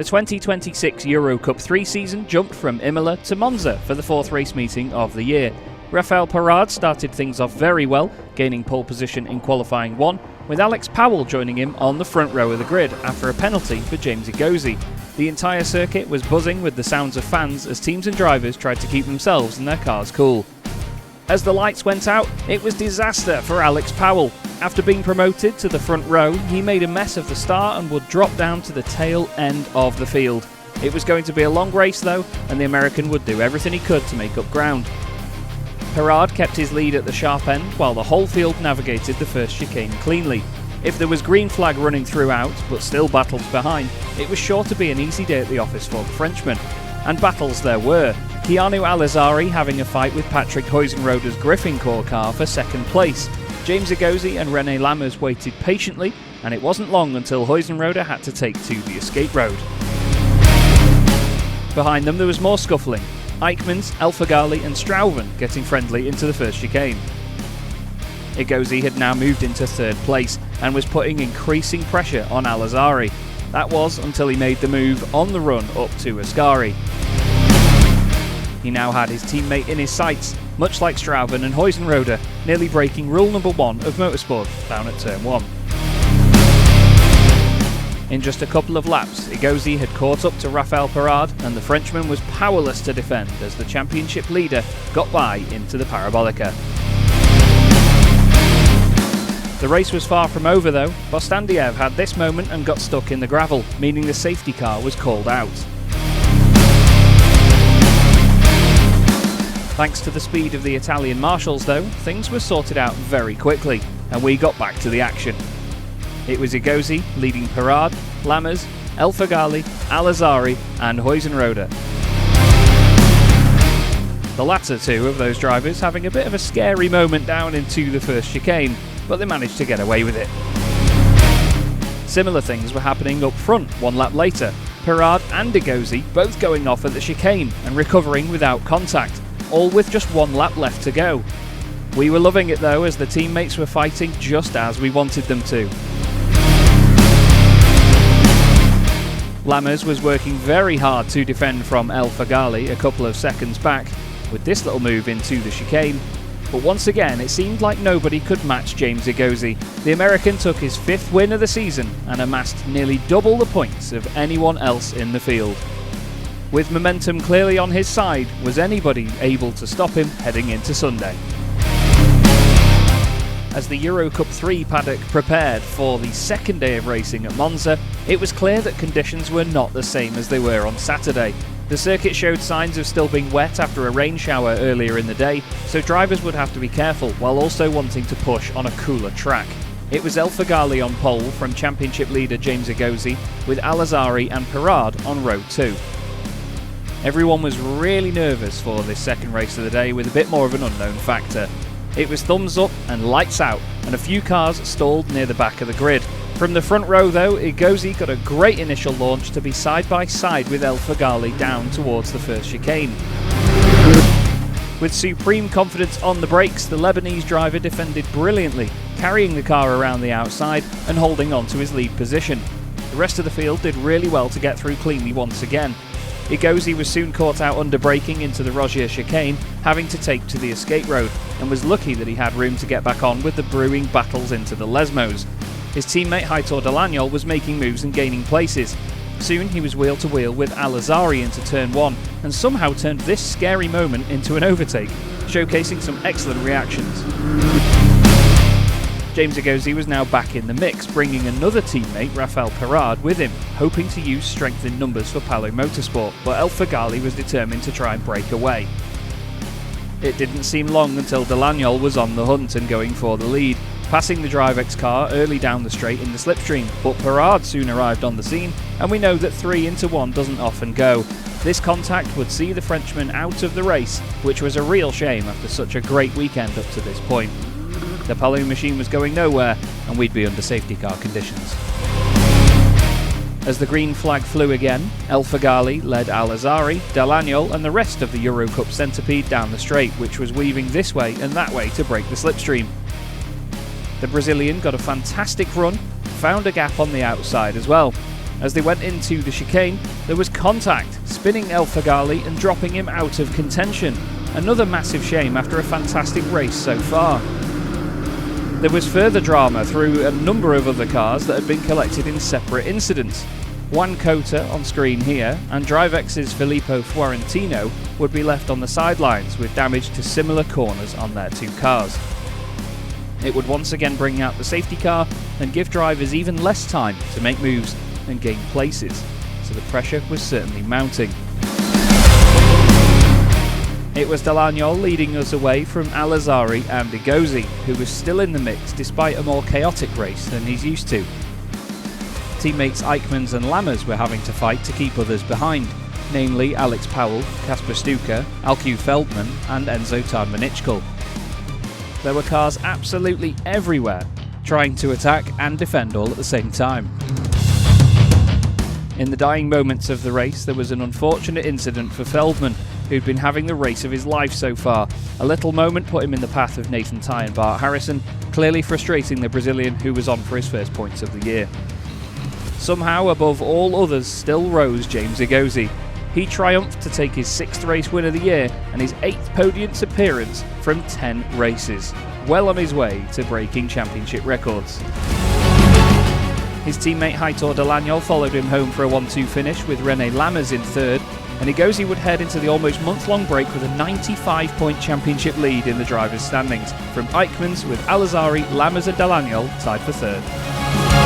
2026 Eurocup-3 season jumped from Imola to Monza for the fourth race meeting of the year. Rafaël Pérard started things off very well, gaining pole position in qualifying 1, with Alex Powell joining him on the front row of the grid after a penalty for James Egozi. The entire circuit was buzzing with the sounds of fans as teams and drivers tried to keep themselves and their cars cool. As the lights went out, it was disaster for Alex Powell. After being promoted to the front row, he made a mess of the start and would drop down to the tail end of the field. It was going to be a long race though, and the American would do everything he could to make up ground. Pérard kept his lead at the sharp end while the whole field navigated the first chicane cleanly. If there was green flag running throughout, but still battles behind, it was sure to be an easy day at the office for the Frenchman. And battles there were. Keanu Alizari having a fight with Patrick Huizenrode's Griffincourt car for second place. James Egozi and René Lammers waited patiently, and it wasn't long until Huizenrode had to take to the escape road. Behind them there was more scuffling. Eichmanns, Elfagali and Strouven getting friendly into the first chicane. Egozi had now moved into third place and was putting increasing pressure on Alizari. That was until he made the move on the run up to Ascari. He now had his teammate in his sights, much like Strouven and Huizenrode, nearly breaking rule number 1 of motorsport down at turn 1. In just a couple of laps, Egozi had caught up to Rafaël Pérard and the Frenchman was powerless to defend as the championship leader got by into the Parabolica. The race was far from over though. Bostandiev had this moment and got stuck in the gravel, meaning the safety car was called out. Thanks to the speed of the Italian marshals though, things were sorted out very quickly, and we got back to the action. It was Egozi leading Pérard, Lammers, Elfagali, Alizari and Huizenrode. The latter two of those drivers having a bit of a scary moment down into the first chicane, but they managed to get away with it. Similar things were happening up front 1 lap later, Pérard and Egozi both going off at the chicane and recovering without contact, all with just 1 lap left to go. We were loving it though as the teammates were fighting just as we wanted them to. Lammers was working very hard to defend from Elfagali a couple of seconds back with this little move into the chicane, but once again it seemed like nobody could match James Egozi. The American took his 5th win of the season and amassed nearly double the points of anyone else in the field. With momentum clearly on his side, was anybody able to stop him heading into Sunday? As the Eurocup-3 paddock prepared for the second day of racing at Monza, it was clear that conditions were not the same as they were on Saturday. The circuit showed signs of still being wet after a rain shower earlier in the day, so drivers would have to be careful while also wanting to push on a cooler track. It was Elfagali on pole from championship leader James Egozi, with Alizari and Pérard on row 2. Everyone was really nervous for this second race of the day with a bit more of an unknown factor. It was thumbs up and lights out, and a few cars stalled near the back of the grid. From the front row though, Egozi got a great initial launch to be side by side with Elfagali down towards the first chicane. With supreme confidence on the brakes, the Lebanese driver defended brilliantly, carrying the car around the outside and holding on to his lead position. The rest of the field did really well to get through cleanly once again. Egozi was soon caught out under braking into the Rogier chicane, having to take to the escape road, and was lucky that he had room to get back on with the brewing battles into the Lesmos. His teammate Heitor Delagnol was making moves and gaining places. Soon he was wheel to wheel with Alizari into turn 1, and somehow turned this scary moment into an overtake, showcasing some excellent reactions. James Egozi was now back in the mix, bringing another teammate, Rafaël Pérard, with him, hoping to use strength in numbers for Palou Motorsport, but Elfagali was determined to try and break away. It didn't seem long until Delagnol was on the hunt and going for the lead, passing the Drivex car early down the straight in the slipstream, but Pérard soon arrived on the scene, and we know that 3 into 1 doesn't often go. This contact would see the Frenchman out of the race, which was a real shame after such a great weekend up to this point. The Palou machine was going nowhere, and we'd be under safety car conditions. As the green flag flew again, Elfagali led Alizari, Delagnol and the rest of the Eurocup centipede down the straight, which was weaving this way and that way to break the slipstream. The Brazilian got a fantastic run, found a gap on the outside as well. As they went into the chicane, there was contact, spinning El Fagali and dropping him out of contention. Another massive shame after a fantastic race so far. There was further drama through a number of other cars that had been collected in separate incidents. Juan Cota on screen here, and Drivex's Filippo Fiorentino would be left on the sidelines with damage to similar corners on their two cars. It would once again bring out the safety car and give drivers even less time to make moves and gain places, so the pressure was certainly mounting. It was Delagnol leading us away from Al-Azhari and Egozi, who was still in the mix despite a more chaotic race than he's used to. Teammates Eichmanns and Lammers were having to fight to keep others behind, namely Alex Powell, Kasper Stuka, Alcu Feldman and Enzo Tarnmanichkul. There were cars absolutely everywhere, trying to attack and defend all at the same time. In the dying moments of the race, there was an unfortunate incident for Feldman, who'd been having the race of his life so far. A little moment put him in the path of Nathan Tye and Bart Harrison, clearly frustrating the Brazilian who was on for his first points of the year. Somehow, above all others, still rose James Egozi. He triumphed to take his 6th race win of the year and his 8th podium appearance from 10 races, well on his way to breaking championship records. His teammate Heitor Delagnol followed him home for a 1-2 finish with René Lammers in 3rd, and Egozi would head into the almost month-long break with a 95-point championship lead in the drivers' standings, from Eichmanns with Al-Azhari, Lammers and Delagnol tied for 3rd.